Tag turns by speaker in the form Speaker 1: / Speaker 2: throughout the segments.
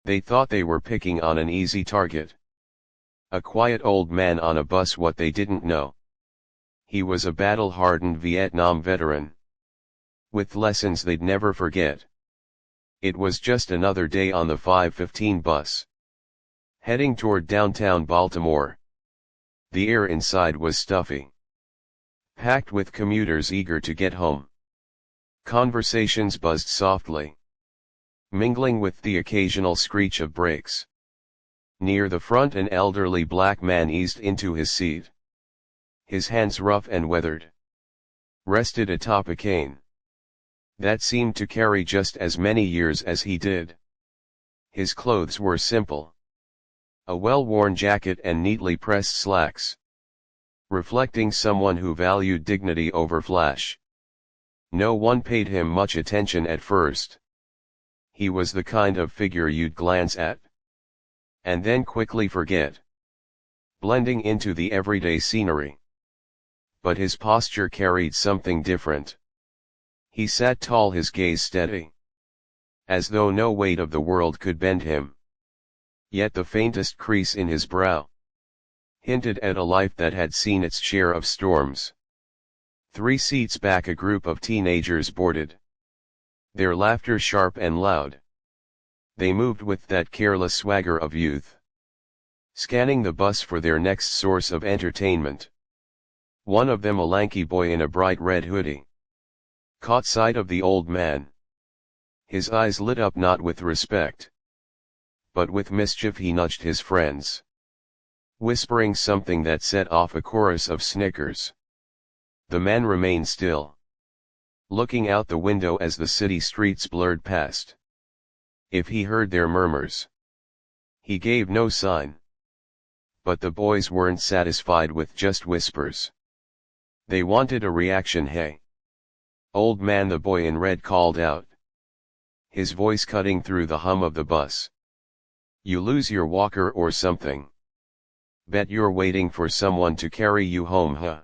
Speaker 1: They thought they were picking on an easy target. A quiet old man on a bus. What they didn't know. He was a battle-hardened Vietnam veteran, with lessons they'd never forget. It was just another day on the 5:15 bus, heading toward downtown Baltimore. The air inside was stuffy, packed with commuters eager to get home. Conversations buzzed softly, mingling with the occasional screech of brakes. Near the front, an elderly black man eased into his seat. His hands, rough and weathered, rested atop a cane that seemed to carry just as many years as he did. His clothes were simple: a well-worn jacket and neatly pressed slacks, reflecting someone who valued dignity over flash. No one paid him much attention at first. He was the kind of figure you'd glance at and then quickly forget, blending into the everyday scenery. But his posture carried something different. He sat tall, his gaze steady, as though no weight of the world could bend him. Yet the faintest crease in his brow hinted at a life that had seen its share of storms. 3 seats back, a group of teenagers boarded, their laughter sharp and loud. They moved with that careless swagger of youth, scanning the bus for their next source of entertainment. One of them, a lanky boy in a bright red hoodie, caught sight of the old man. His eyes lit up, not with respect, but with mischief. He nudged his friends, whispering something that set off a chorus of snickers. The man remained still, looking out the window as the city streets blurred past. If he heard their murmurs, he gave no sign. But the boys weren't satisfied with just whispers. They wanted a reaction. "Hey, old man," the boy in red called out, his voice cutting through the hum of the bus. "You lose your walker or something? Bet you're waiting for someone to carry you home, huh?"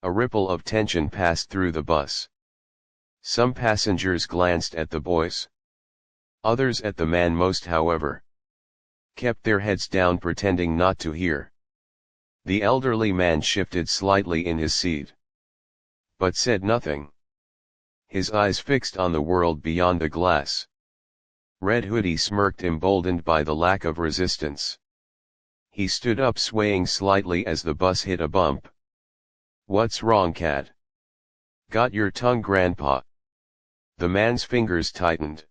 Speaker 1: A ripple of tension passed through the bus. Some passengers glanced at the boys. Others at the man. Most, however, kept their heads down, pretending not to hear. The elderly man shifted slightly in his seat, but said nothing, his eyes fixed on the world beyond the glass. Red hoodie smirked, emboldened by the lack of resistance. He stood up, swaying slightly as the bus hit a bump. "What's wrong, cat? Got your tongue, grandpa?" The man's fingers tightened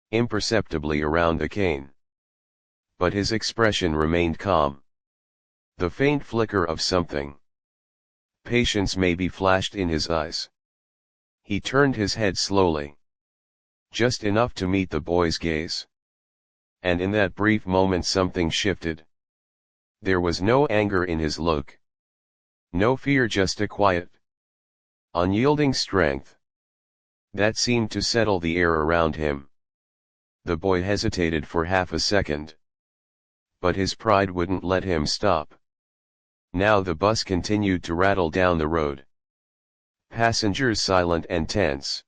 Speaker 1: imperceptibly around the cane, but his expression remained calm. The faint flicker of something, patience maybe, flashed in his eyes. He turned his head slowly, just enough to meet the boy's gaze. And in that brief moment something shifted. There was no anger in his look, no fear, just a quiet, unyielding strength that seemed to settle the air around him. The boy hesitated for half a second, but his pride wouldn't let him stop. Now the bus continued to rattle down the road, passengers silent and tense,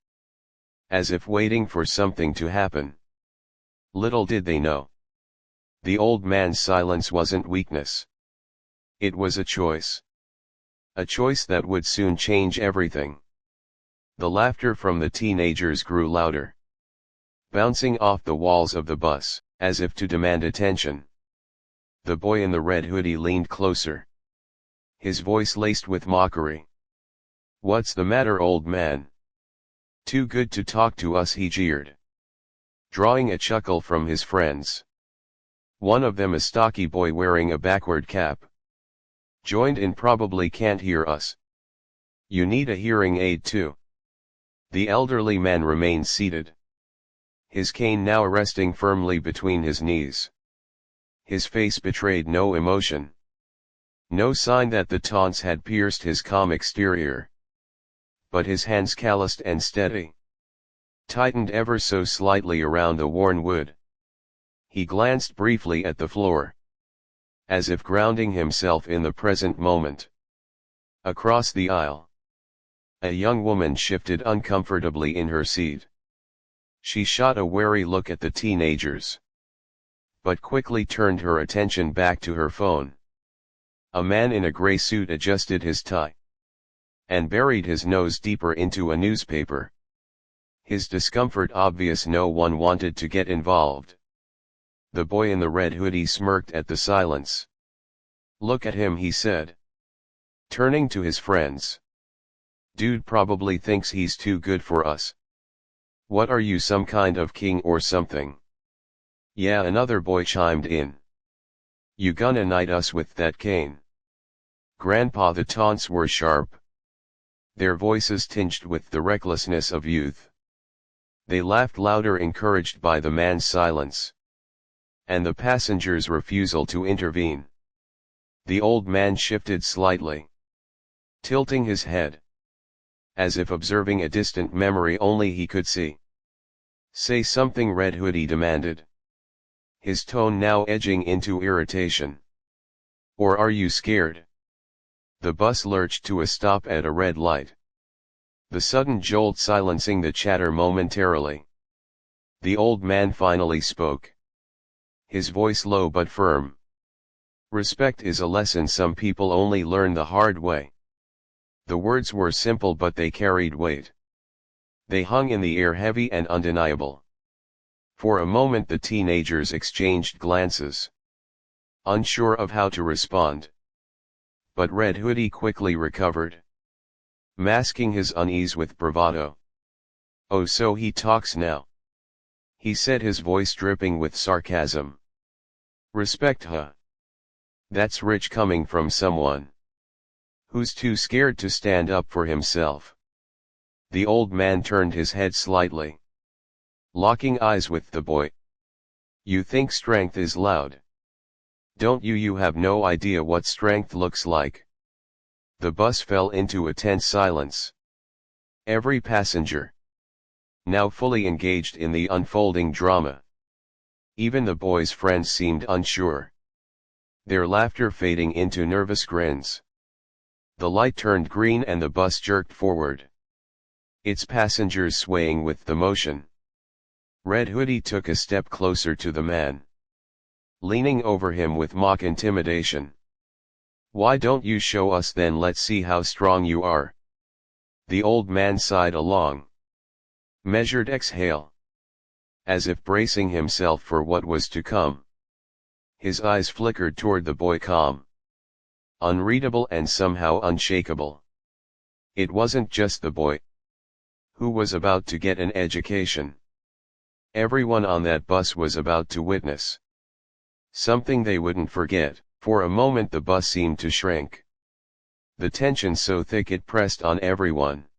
Speaker 1: as if waiting for something to happen. Little did they know, the old man's silence wasn't weakness. It was a choice. A choice that would soon change everything. The laughter from the teenagers grew louder, bouncing off the walls of the bus, as if to demand attention. The boy in the red hoodie leaned closer, his voice laced with mockery. "What's the matter, old man? Too good to talk to us?" he jeered, drawing a chuckle from his friends. One of them, a stocky boy wearing a backward cap, joined in. "Probably can't hear us. You need a hearing aid too." The elderly man remained seated, his cane now resting firmly between his knees. His face betrayed no emotion, no sign that the taunts had pierced his calm exterior. But his hands, calloused and steady, tightened ever so slightly around the worn wood. He glanced briefly at the floor, as if grounding himself in the present moment. Across the aisle, a young woman shifted uncomfortably in her seat. She shot a wary look at the teenagers. but quickly turned her attention back to her phone. A man in a gray suit adjusted his tie and buried his nose deeper into a newspaper. His discomfort obvious, no one wanted to get involved. The boy in the red hoodie smirked at the silence. "Look at him," he said, turning to his friends. "Dude probably thinks he's too good for us. What are you, some kind of king or something?" "Yeah," another boy chimed in. "You gonna knight us with that cane?" "Grandpa," the taunts were sharp, their voices tinged with the recklessness of youth. They laughed louder, encouraged by the man's silence and the passenger's refusal to intervene. The old man shifted slightly, tilting his head, as if observing a distant memory only he could see. "Say something," Red Hoodie demanded, his tone now edging into irritation. "Or are you scared?" The bus lurched to a stop at a red light, the sudden jolt silencing the chatter momentarily. The old man finally spoke, his voice low but firm. "Respect is a lesson some people only learn the hard way." The words were simple, but they carried weight. They hung in the air, heavy and undeniable. For a moment the teenagers exchanged glances, unsure of how to respond. But Red Hoodie quickly recovered, masking his unease with bravado. "Oh, so he talks now," he said, his voice dripping with sarcasm. "Respect, huh? That's rich coming from someone who's too scared to stand up for himself." The old man turned his head slightly, locking eyes with the boy. "You think strength is loud, don't you? You have no idea what strength looks like." The bus fell into a tense silence. Every passenger, now fully engaged in the unfolding drama. Even the boy's friends seemed unsure, their laughter fading into nervous grins. The light turned green and the bus jerked forward, its passengers swaying with the motion. Red Hoodie took a step closer to the man, leaning over him with mock intimidation. "Why don't you show us then? Let's see how strong you are." The old man sighed a long, measured exhale, as if bracing himself for what was to come. His eyes flickered toward the boy, calm, unreadable and somehow unshakable. It wasn't just the boy who was about to get an education. Everyone on that bus was about to witness something they wouldn't forget. For a moment the bus seemed to shrink, the tension so thick it pressed on everyone.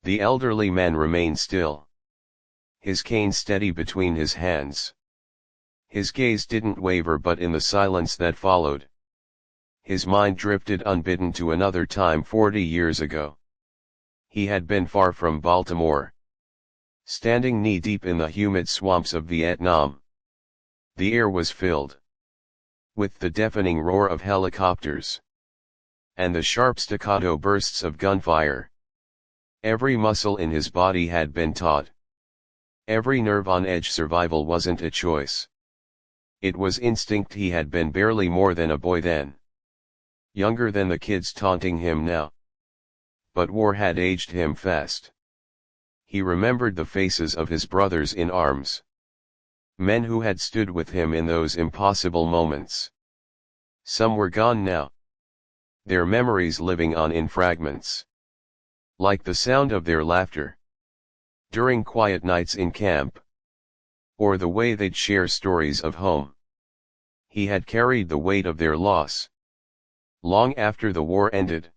Speaker 1: The elderly man remained still, his cane steady between his hands. His gaze didn't waver, but in the silence that followed, his mind drifted unbidden to another time 40 years ago. He had been far from Baltimore, standing knee-deep in the humid swamps of Vietnam. The air was filled with the deafening roar of helicopters and the sharp staccato bursts of gunfire. Every muscle in his body had been taut, every nerve on edge. Survival wasn't a choice, it was instinct. He had been barely more than a boy then, younger than the kids taunting him now. But war had aged him fast. He remembered the faces of his brothers in arms, men who had stood with him in those impossible moments. Some were gone now, their memories living on in fragments, like the sound of their laughter during quiet nights in camp, or the way they'd share stories of home. He had carried the weight of their loss long after the war ended,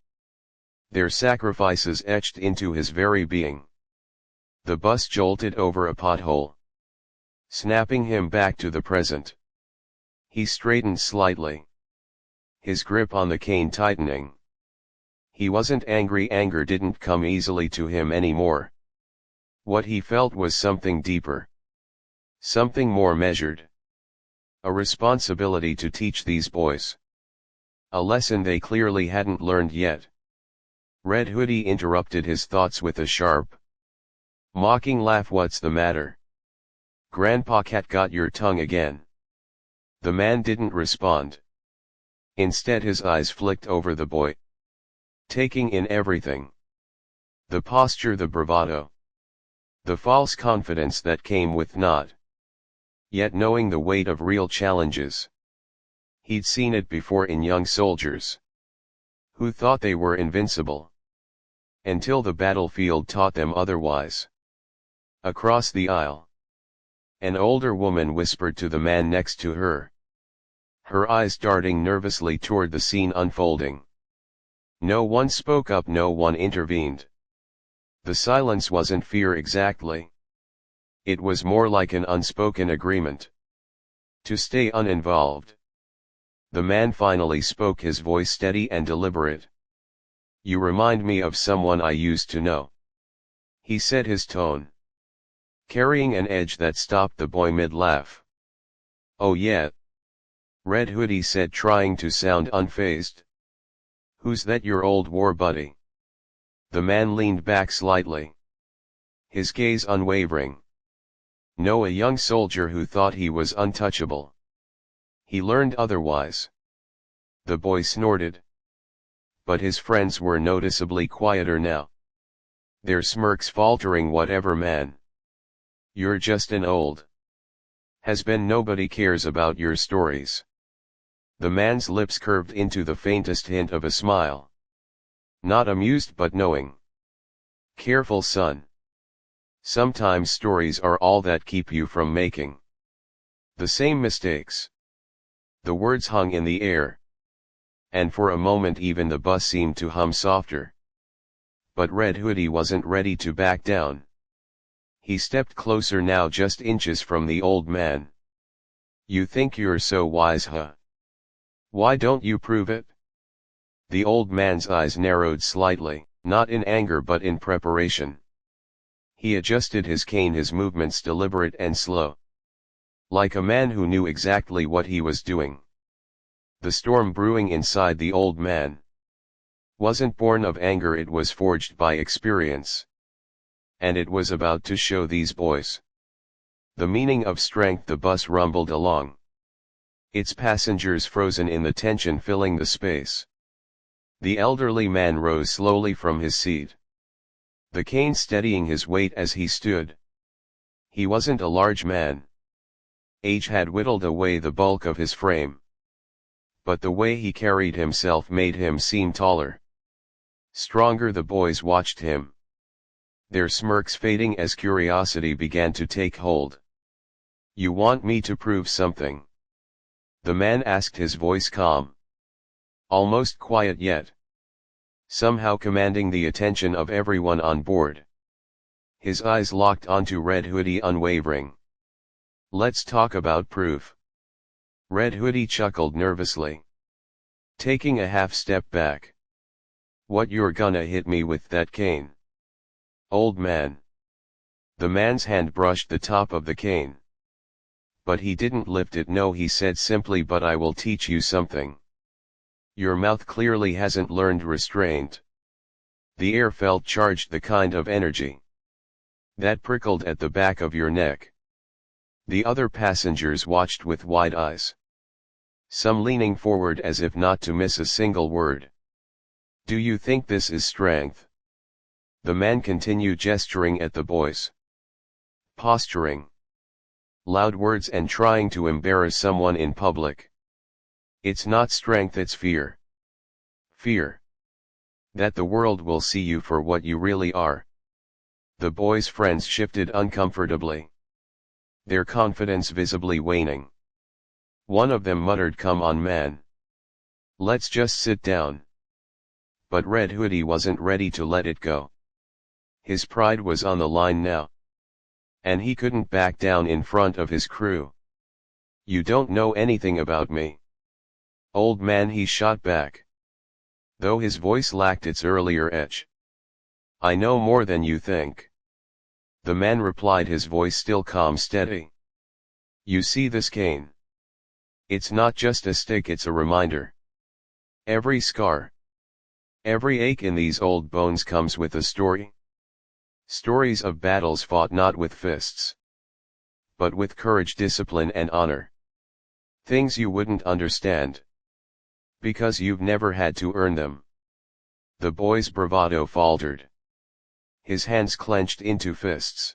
Speaker 1: their sacrifices etched into his very being. The bus jolted over a pothole, snapping him back to the present. He straightened slightly, his grip on the cane tightening. He wasn't angry. Anger didn't come easily to him anymore. What he felt was something deeper, something more measured. A responsibility to teach these boys a lesson they clearly hadn't learned yet. Red Hoodie interrupted his thoughts with a sharp, mocking laugh. "What's the matter? Grandpa Cat got your tongue again?" The man didn't respond. Instead his eyes flicked over the boy, taking in everything. The posture, the bravado. The false confidence that came with not yet knowing the weight of real challenges. He'd seen it before in young soldiers who thought they were invincible, until the battlefield taught them otherwise. Across the aisle, an older woman whispered to the man next to her, her eyes darting nervously toward the scene unfolding. No one spoke up, no one intervened. The silence wasn't fear exactly. It was more like an unspoken agreement to stay uninvolved. The man finally spoke, his voice steady and deliberate. "You remind me of someone I used to know," he said, his tone carrying an edge that stopped the boy mid-laugh. "Oh yeah?" Red Hoodie said, trying to sound unfazed. "Who's that, your old war buddy?" The man leaned back slightly, his gaze unwavering. "No, a young soldier who thought he was untouchable. He learned otherwise." The boy snorted. But his friends were noticeably quieter now, their smirks faltering. "Whatever, man. You're just an old has-been. Nobody cares about your stories." The man's lips curved into the faintest hint of a smile. Not amused but knowing. "Careful, son. Sometimes stories are all that keep you from making the same mistakes." The words hung in the air, and for a moment even the bus seemed to hum softer. But Red Hoodie wasn't ready to back down. He stepped closer now, just inches from the old man. "You think you're so wise, huh? Why don't you prove it?" The old man's eyes narrowed slightly, not in anger but in preparation. He adjusted his cane, his movements deliberate and slow, like a man who knew exactly what he was doing. The storm brewing inside the old man wasn't born of anger, it was forged by experience. And it was about to show these boys the meaning of strength. The bus rumbled along, its passengers frozen in the tension filling the space. The elderly man rose slowly from his seat, the cane steadying his weight as he stood. He wasn't a large man. Age had whittled away the bulk of his frame. But the way he carried himself made him seem taller, stronger. The boys watched him, their smirks fading as curiosity began to take hold. "You want me to prove something?" the man asked, his voice calm, almost quiet, yet somehow commanding the attention of everyone on board. His eyes locked onto Red Hoodie, unwavering. "Let's talk about proof." Red Hoodie chuckled nervously, taking a half step back. "What, you're gonna hit me with that cane?" "Old man." The man's hand brushed the top of the cane, but he didn't lift it. "No," he said simply, "but I will teach you something. Your mouth clearly hasn't learned restraint." The air felt charged, the kind of energy that prickled at the back of your neck. The other passengers watched with wide eyes, some leaning forward as if not to miss a single word. "Do you think this is strength?" the man continued, gesturing at the boys. "Posturing. Loud words and trying to embarrass someone in public. It's not strength, it's fear. Fear that the world will see you for what you really are." The boys' friends shifted uncomfortably, their confidence visibly waning. One of them muttered, "Come on, man. Let's just sit down." But Red Hoodie wasn't ready to let it go. His pride was on the line now, and he couldn't back down in front of his crew. "You don't know anything about me, old man," he shot back, though his voice lacked its earlier edge. "I know more than you think," the man replied, his voice still calm, steady. "You see this cane? It's not just a stick, it's a reminder. Every scar, every ache in these old bones comes with a story. Stories of battles fought not with fists, but with courage, discipline and honor. Things you wouldn't understand. Because you've never had to earn them. The boy's bravado faltered. His hands clenched into fists.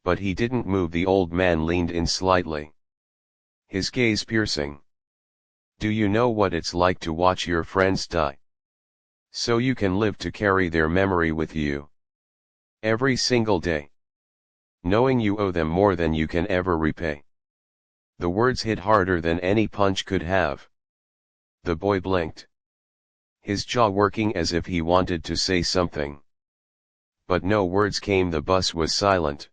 Speaker 1: But he didn't move. The old man leaned in slightly. His gaze piercing. Do you know what it's like to watch your friends die? So you can live to carry their memory with you. Every single day. Knowing you owe them more than you can ever repay. The words hit harder than any punch could have. The boy blinked. His jaw working as if he wanted to say something. But no words came. The bus was silent.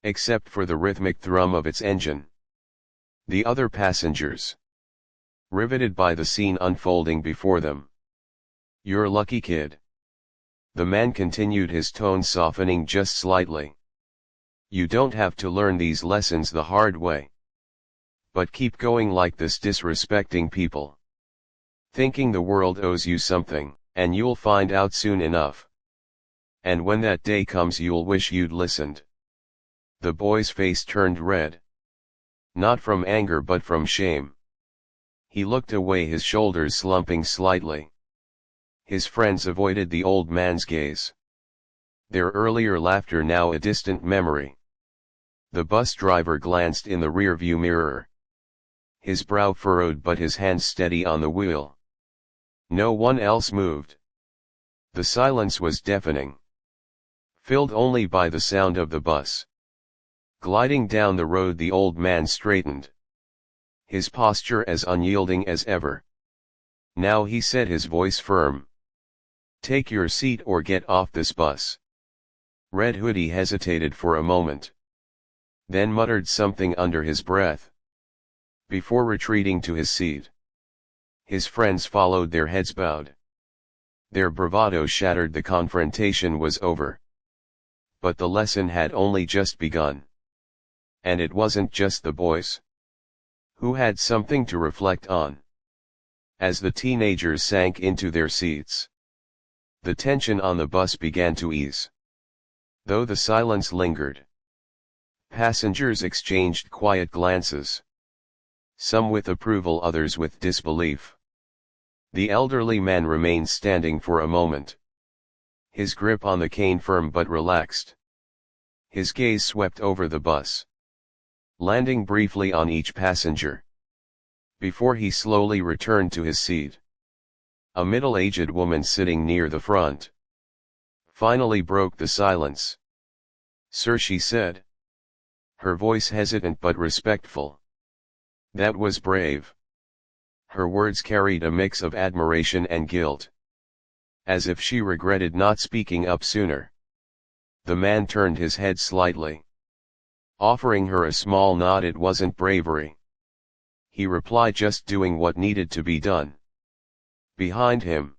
Speaker 1: Except for the rhythmic thrum of its engine. The other passengers. Riveted by the scene unfolding before them. You're lucky, kid. The man continued, his tone softening just slightly. You don't have to learn these lessons the hard way. But keep going like this, disrespecting people. Thinking the world owes you something, and you'll find out soon enough. And when that day comes you'll wish you'd listened. The boy's face turned red. Not from anger but from shame. He looked away, his shoulders slumping slightly. His friends avoided the old man's gaze. Their earlier laughter now a distant memory. The bus driver glanced in the rearview mirror. His brow furrowed but his hands steady on the wheel. No one else moved. The silence was deafening. Filled only by the sound of the bus. Gliding down the road, the old man straightened. His posture as unyielding as ever. Now he said, his voice firm. Take your seat or get off this bus. Red Hoodie hesitated for a moment. Then muttered something under his breath. Before retreating to his seat. His friends followed, their heads bowed. Their bravado shattered. The confrontation was over. But the lesson had only just begun. And it wasn't just the boys who had something to reflect on. As the teenagers sank into their seats, the tension on the bus began to ease. Though the silence lingered. Passengers exchanged quiet glances. Some with approval, others with disbelief. The elderly man remained standing for a moment. His grip on the cane firm but relaxed. His gaze swept over the bus. Landing briefly on each passenger. Before he slowly returned to his seat. A middle-aged woman sitting near the front. Finally broke the silence. Sir, she said. Her voice hesitant but respectful. That was brave. Her words carried a mix of admiration and guilt. As if she regretted not speaking up sooner. The man turned his head slightly. Offering her a small nod. It wasn't bravery. He replied, just doing what needed to be done. Behind him,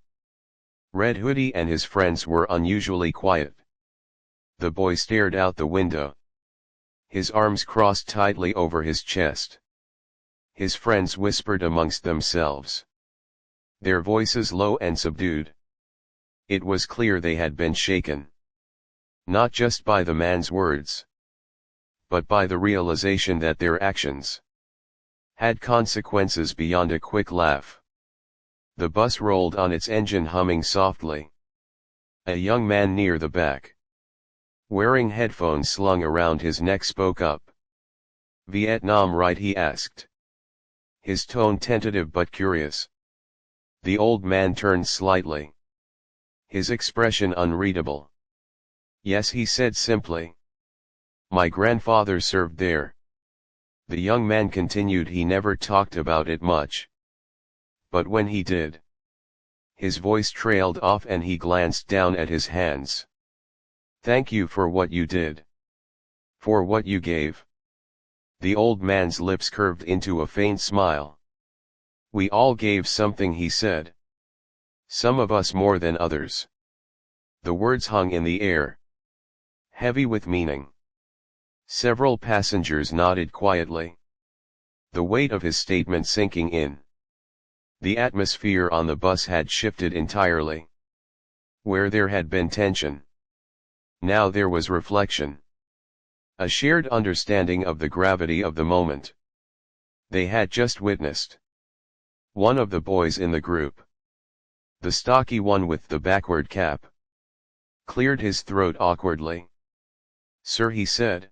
Speaker 1: Red Hoodie and his friends were unusually quiet. The boy stared out the window. His arms crossed tightly over his chest. His friends whispered amongst themselves. Their voices low and subdued. It was clear they had been shaken. Not just by the man's words. But by the realization that their actions had consequences beyond a quick laugh. The bus rolled on, its engine humming softly. A young man near the back, wearing headphones slung around his neck, spoke up. Vietnam, right? He asked. His tone tentative but curious. The old man turned slightly. His expression unreadable. Yes, he said simply. My grandfather served there. The young man continued. He never talked about it much. But when he did, his voice trailed off and he glanced down at his hands. Thank you for what you did. For what you gave. The old man's lips curved into a faint smile. We all gave something, he said. Some of us more than others. The words hung in the air, heavy with meaning. Several passengers nodded quietly. The weight of his statement sinking in. The atmosphere on the bus had shifted entirely. Where there had been tension, now there was reflection. A shared understanding of the gravity of the moment. They had just witnessed one of the boys in the group, the stocky one with the backward cap, cleared his throat awkwardly. "Sir," he said,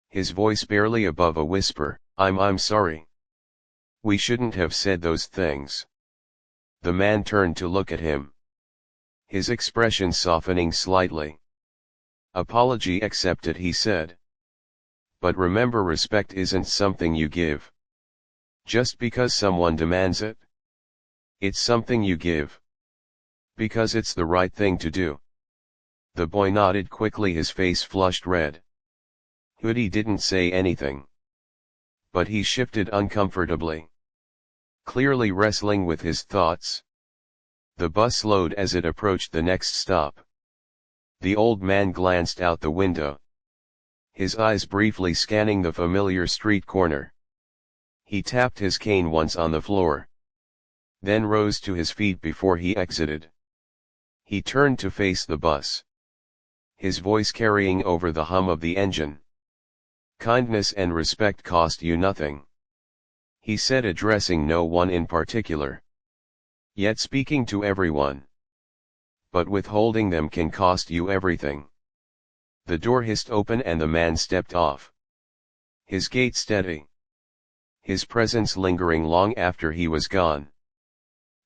Speaker 1: his voice barely above a whisper, I'm sorry. We shouldn't have said those things." The man turned to look at him, his expression softening slightly. "Apology accepted," he said. "But remember, respect isn't something you give just because someone demands it. It's something you give because it's the right thing to do." The boy nodded quickly, his face flushed red. Hoodie didn't say anything, but he shifted uncomfortably, clearly wrestling with his thoughts. The bus slowed as it approached the next stop. The old man glanced out the window, his eyes briefly scanning the familiar street corner. He tapped his cane once on the floor, then rose to his feet before he exited. He turned to face the bus, his voice carrying over the hum of the engine. "Kindness and respect cost you nothing," he said, addressing no one in particular, yet speaking to everyone. "But withholding them can cost you everything." The door hissed open and the man stepped off, his gait steady, his presence lingering long after he was gone.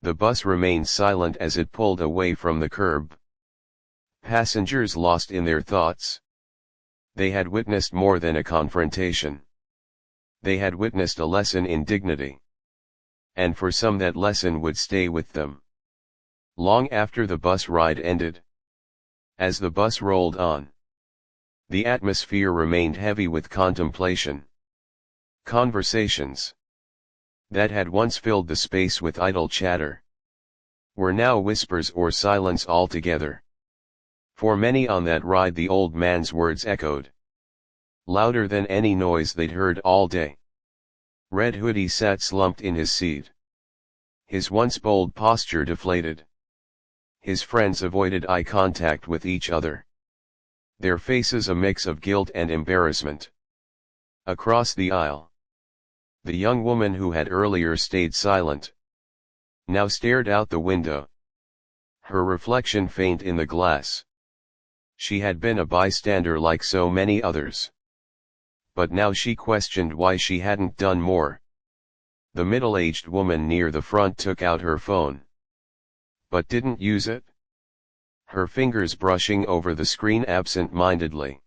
Speaker 1: The bus remained silent as it pulled away from the curb. Passengers lost in their thoughts. They had witnessed more than a confrontation. They had witnessed a lesson in dignity. And for some that lesson would stay with them long after the bus ride ended. As the bus rolled on, the atmosphere remained heavy with contemplation. Conversations that had once filled the space with idle chatter were now whispers or silence altogether. For many on that ride the old man's words echoed louder than any noise they'd heard all day. Red Hoodie sat slumped in his seat, his once bold posture deflated. His friends avoided eye contact with each other, their faces a mix of guilt and embarrassment. Across the aisle, the young woman who had earlier stayed silent now stared out the window, her reflection faint in the glass. She had been a bystander like so many others, but now she questioned why she hadn't done more. The middle-aged woman near the front took out her phone, but didn't use it, her fingers brushing over the screen absent-mindedly.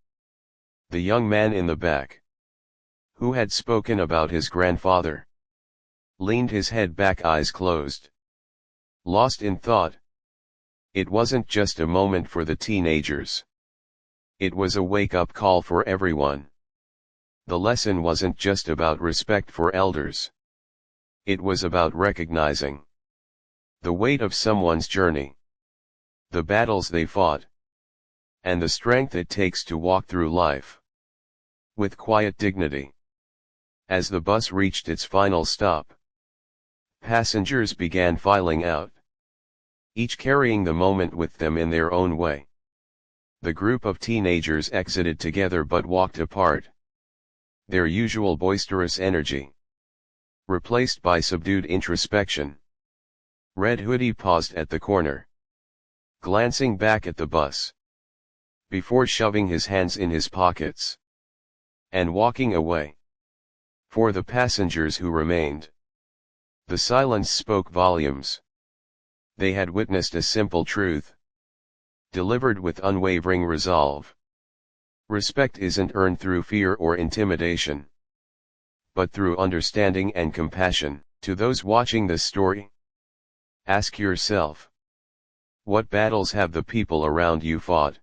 Speaker 1: The young man in the back, who had spoken about his grandfather, leaned his head back, eyes closed, lost in thought. It wasn't just a moment for the teenagers. It was a wake-up call for everyone. The lesson wasn't just about respect for elders. It was about recognizing the weight of someone's journey, the battles they fought, and the strength it takes to walk through life with quiet dignity. As the bus reached its final stop, passengers began filing out, each carrying the moment with them in their own way. The group of teenagers exited together but walked apart, their usual boisterous energy replaced by subdued introspection. Red Hoodie paused at the corner, glancing back at the bus, before shoving his hands in his pockets and walking away. For the passengers who remained, the silence spoke volumes. They had witnessed a simple truth, delivered with unwavering resolve. Respect isn't earned through fear or intimidation, but through understanding and compassion. To those watching this story, ask yourself, what battles have the people around you fought?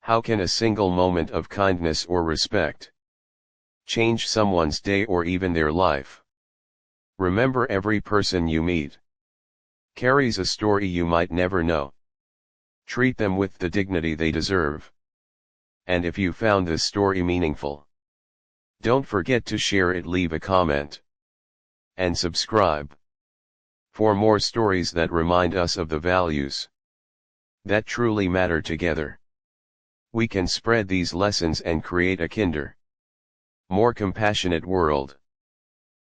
Speaker 1: How can a single moment of kindness or respect change someone's day or even their life? Remember, every person you meet carries a story you might never know. Treat them with the dignity they deserve. And if you found this story meaningful, don't forget to share it, leave a comment, and subscribe for more stories that remind us of the values that truly matter. Together, we can spread these lessons and create a kinder, more compassionate world.